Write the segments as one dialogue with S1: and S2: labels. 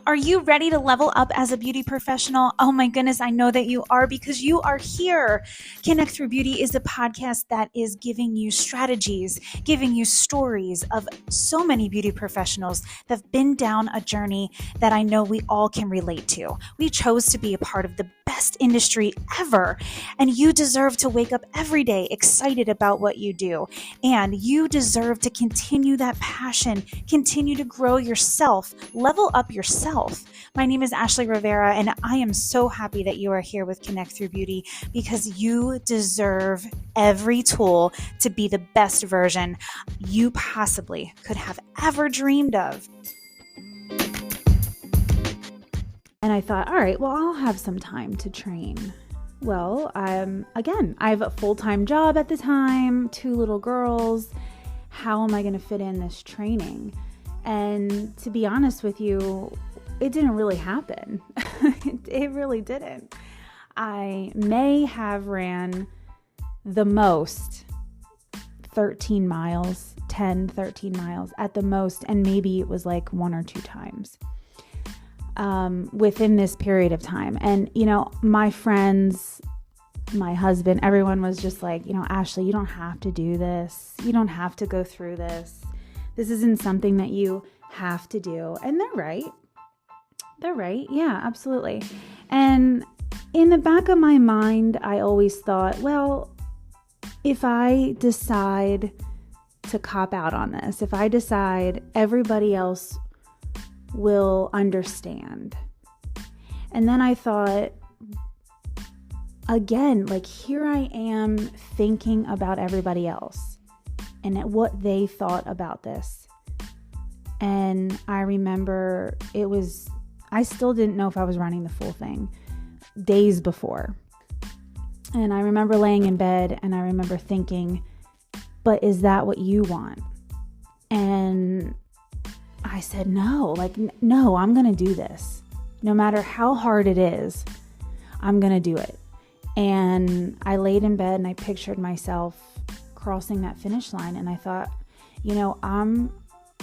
S1: Are you ready to level up as a beauty professional? Oh my goodness, I know that you are because you are here. Connect Through Beauty is a podcast that is giving you strategies, giving you stories of so many beauty professionals that have been down a journey that I know we all can relate to. We chose to be a part of the best industry ever, and you deserve to wake up every day excited about what you do, and you deserve to continue that passion, continue to grow yourself, level up yourself. My name is Ashley Rivera, and I am so happy that you are here with Connect Through Beauty because you deserve every tool to be the best version you possibly could have ever dreamed of. And I thought, all right, well, I'll have some time to train. Well, again, I have a full-time job at the time, 2 little girls. How am I going to fit in this training? And to be honest with you, it didn't really happen. It really didn't. I may have ran the most 13 miles, 10, 13 miles at the most, and maybe it was like 1 or 2 times within this period of time. And, my friends, my husband, everyone was just like, Ashley, you don't have to do this. You don't have to go through this. This isn't something that you have to do. And they're right. They're right. Yeah, absolutely. And in the back of my mind, I always thought, well, if I decide to cop out on this, if I decide everybody else will understand. And then I thought, again, like here I am thinking about everybody else and what they thought about this. And I remember I still didn't know if I was running the full thing days before. And I remember laying in bed and I remember thinking, but is that what you want? And I said, no, I'm going to do this. No matter how hard it is, I'm going to do it. And I laid in bed and I pictured myself crossing that finish line. And I thought,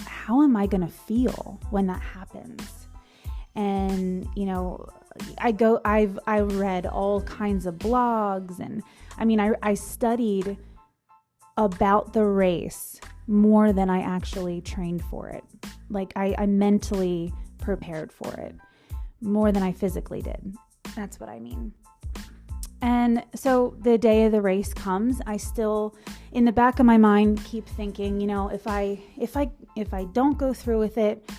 S1: how am I going to feel when that happens? And, I read all kinds of blogs and I studied about the race more than I actually trained for it. Like I mentally prepared for it more than I physically did. That's what I mean. And so the day of the race comes, I still, in the back of my mind, keep thinking, if I don't go through with it,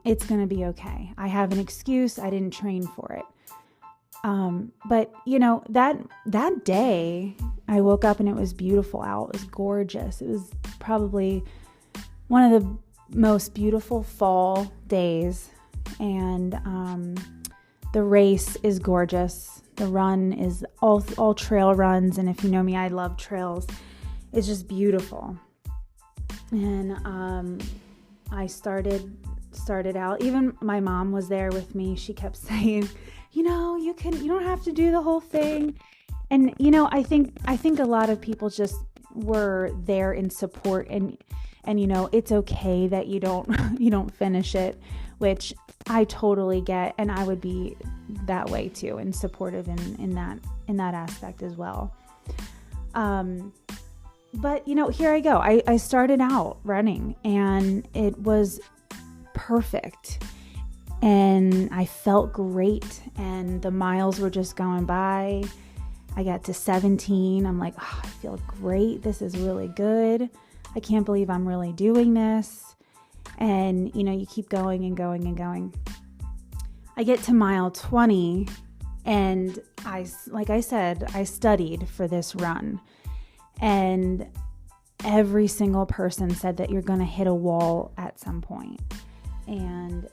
S1: it's going to be okay. I have an excuse. I didn't train for it. But that day I woke up and it was beautiful out. It was gorgeous. It was probably one of the most beautiful fall days. And, the race is gorgeous. The run is all trail runs. And if you know me, I love trails. It's just beautiful. And, I started out, even my mom was there with me. She kept saying, you don't have to do the whole thing. And, I think a lot of people just were there in support and it's okay that you don't finish it, which I totally get. And I would be that way too and supportive in that aspect as well. But here I go. I started out running and it was perfect. And I felt great and the miles were just going by. I got to 17. I'm like, I feel great. This is really good. I can't believe I'm really doing this. And, you keep going and going and going. I get to mile 20 and like I said, I studied for this run. And every single person said that you're going to hit a wall at some point. And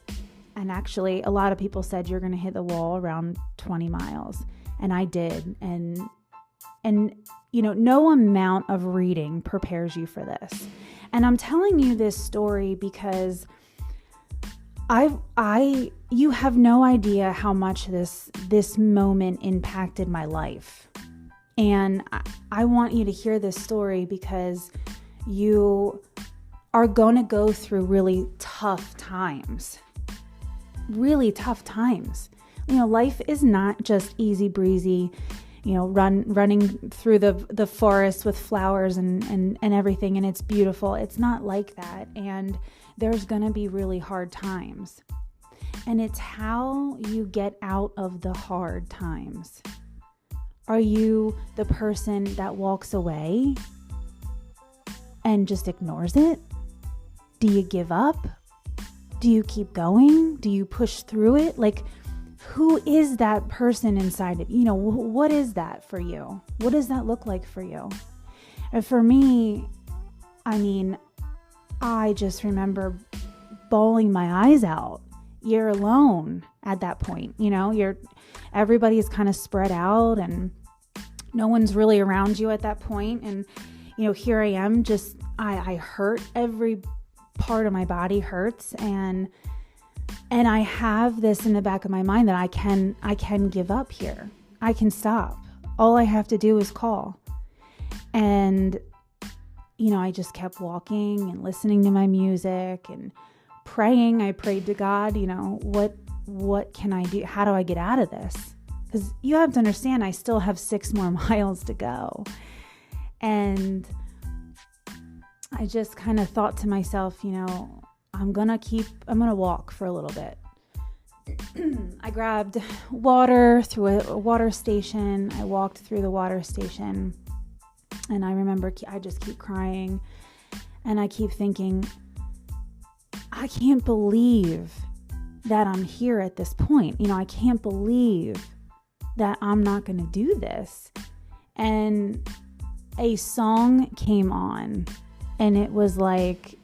S1: actually, a lot of people said you're going to hit the wall around 20 miles. And I did. And no amount of reading prepares you for this. And I'm telling you this story because you have no idea how much this moment impacted my life. And I want you to hear this story because you are going to go through really tough times. really tough times. Life is not just easy breezy, running through the forest with flowers and everything, and it's beautiful. It's not like that. And there's going to be really hard times. And it's how you get out of the hard times. Are you the person that walks away and just ignores it? Do you give up? Do you keep going? Do you push through it? Like, who is that person inside of you? What is that for you? What does that look like for you? And for me, I just remember bawling my eyes out. You're alone at that point. Everybody's kind of spread out and no one's really around you at that point. And, here I am, just, I hurt. Every part of my body hurts. And I have this in the back of my mind that I can give up here. I can stop. All I have to do is call. And, I just kept walking and listening to my music and praying. I prayed to God, what can I do? How do I get out of this? Because you have to understand, I still have 6 more miles to go. And I just kind of thought to myself, I'm going to walk for a little bit. I grabbed water through a water station. I walked through the water station, and I remember I just keep crying, and I keep thinking, I can't believe that I'm here at this point. I can't believe that I'm not going to do this. And a song came on, and it was like,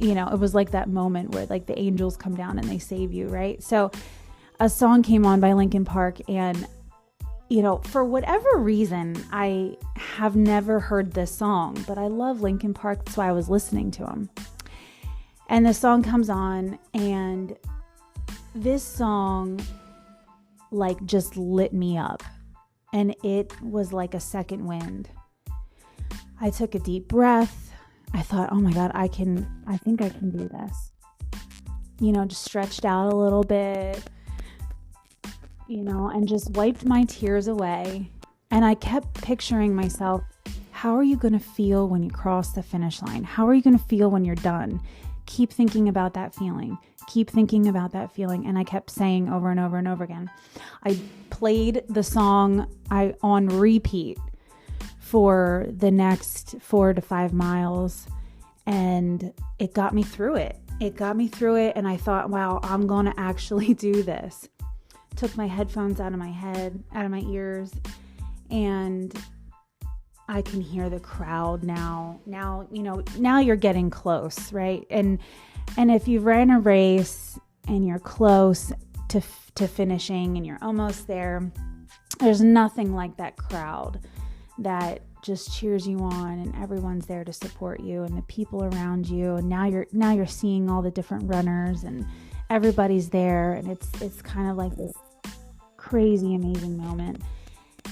S1: it was like that moment where like the angels come down and they save you, right? So a song came on by Linkin Park, and, for whatever reason, I have never heard this song, but I love Linkin Park. That's why I was listening to them. And the song comes on, and this song like just lit me up, and it was like a second wind. I took a deep breath. I thought, oh my God, I think I can do this. Just stretched out a little bit, and just wiped my tears away. And I kept picturing myself, how are you going to feel when you cross the finish line? How are you going to feel when you're done? Keep thinking about that feeling. Keep thinking about that feeling. And I kept saying over and over and over again. I played the song on repeat for the next 4 to 5 miles, and it got me through it. And I thought, wow, I'm going to actually do this. Took my headphones out of my ears, and I can hear the crowd now. Now you're getting close, right? And if you've ran a race and you're close to finishing and you're almost there, there's nothing like that crowd that just cheers you on, and everyone's there to support you, and the people around you. And now you're seeing all the different runners, and everybody's there, and it's kind of like this crazy amazing moment.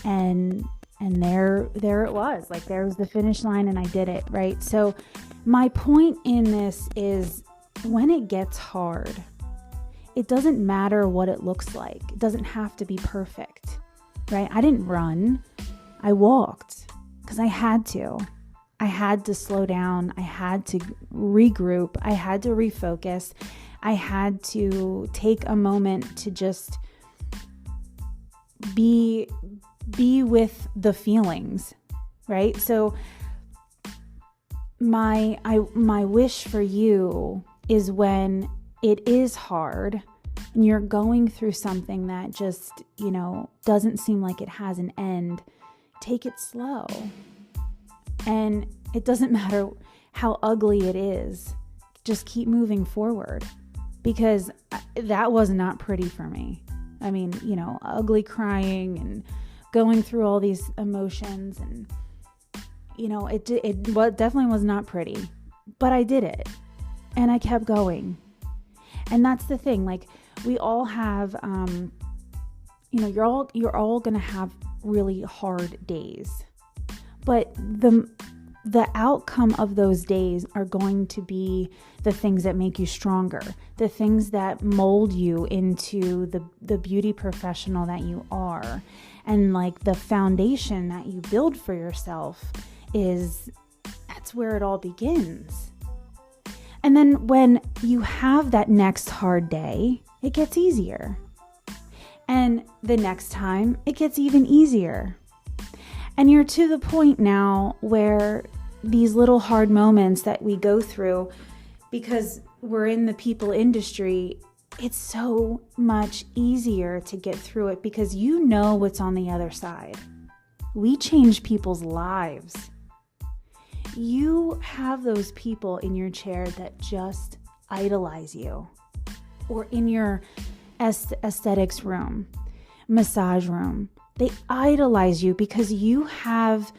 S1: And there it was. Like, there was the finish line, and I did it, right? So my point in this is, when it gets hard, it doesn't matter what it looks like. It doesn't have to be perfect, right? I didn't run. I walked because I had to. I had to slow down. I had to regroup. I had to refocus. I had to take a moment to just be with the feelings, right? So my wish for you is, when it is hard and you're going through something that just, doesn't seem like it has an end, take it slow. And it doesn't matter how ugly it is, just keep moving forward, because that was not pretty for me. Ugly crying and going through all these emotions, and it definitely was not pretty, but I did it, and I kept going. And that's the thing, like, we all have you're all going to have really hard days, but the outcome of those days are going to be the things that make you stronger, the things that mold you into the beauty professional that you are. And like the foundation that you build for yourself that's where it all begins. And then when you have that next hard day, it gets easier. And the next time, it gets even easier. And you're to the point now where these little hard moments that we go through, because we're in the people industry, it's so much easier to get through it because you know what's on the other side. We change people's lives. You have those people in your chair that just idolize you, or in your aesthetics room, massage room. They idolize you because you have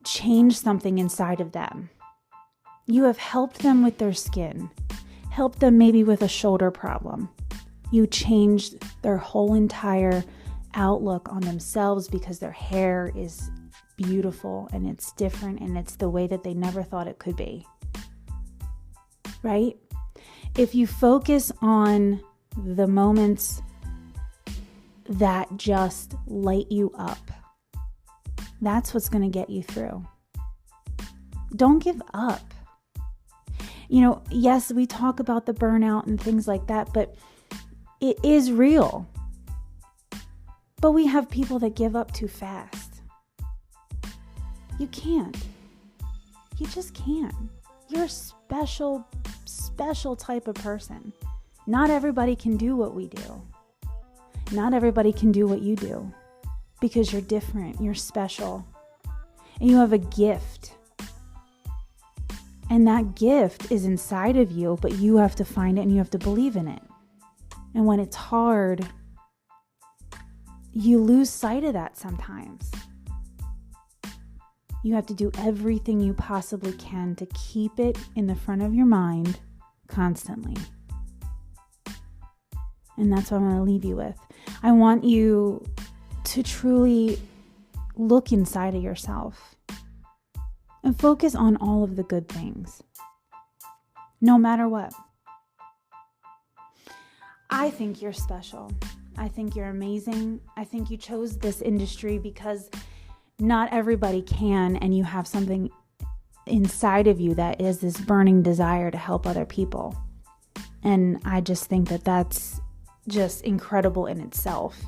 S1: changed something inside of them. You have helped them with their skin, helped them maybe with a shoulder problem. You changed their whole entire outlook on themselves because their hair is beautiful and it's different and it's the way that they never thought it could be. Right? If you focus on the moments that just light you up, that's what's going to get you through. Don't give up. Yes, we talk about the burnout and things like that, but it is real. But we have people that give up too fast. You can't. You just can't. You're a special type of person. Not everybody can do what we do. Not everybody can do what you do because you're different, you're special, and you have a gift. And that gift is inside of you, but you have to find it and you have to believe in it. And when it's hard, you lose sight of that sometimes. You have to do everything you possibly can to keep it in the front of your mind constantly. And that's what I'm going to leave you with. I want you to truly look inside of yourself and focus on all of the good things, no matter what. I think you're special. I think you're amazing. I think you chose this industry because not everybody can, and you have something inside of you that is this burning desire to help other people. And I just think that that's just incredible in itself.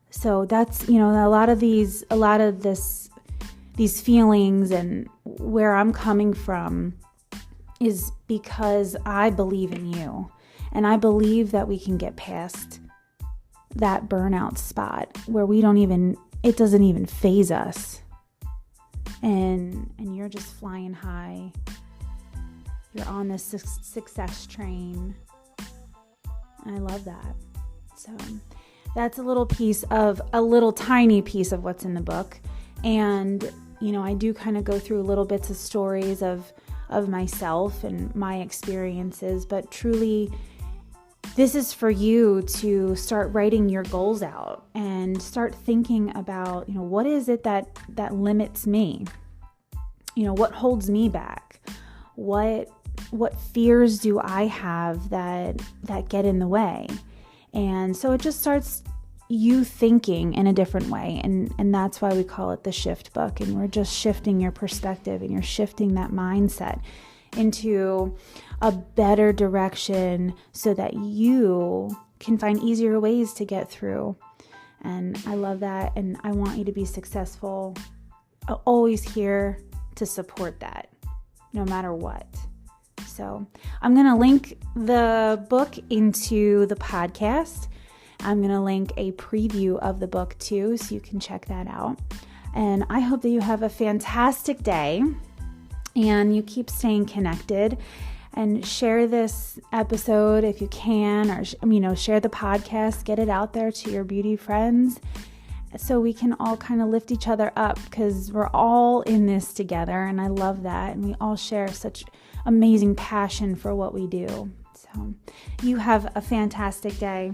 S1: So that's, a lot of these feelings and where I'm coming from is because I believe in you. And I believe that we can get past that burnout spot where it doesn't even faze us. And you're just flying high. You're on this success train. And I love that. So that's a little tiny piece of what's in the book. And, I do kind of go through little bits of stories of myself and my experiences, but truly this is for you to start writing your goals out and start thinking about, what is it that limits me? What holds me back? What fears do I have that get in the way? And so it just starts you thinking in a different way. And that's why we call it the shift book. And we're just shifting your perspective and you're shifting that mindset into a better direction so that you can find easier ways to get through. And I love that. And I want you to be successful. I'm always here to support that, no matter what. So I'm going to link the book into the podcast. I'm going to link a preview of the book too, so you can check that out. And I hope that you have a fantastic day and you keep staying connected, and share this episode if you can, or, share the podcast, get it out there to your beauty friends so we can all kind of lift each other up, because we're all in this together. And I love that. And we all share such amazing passion for what we do. So you have a fantastic day.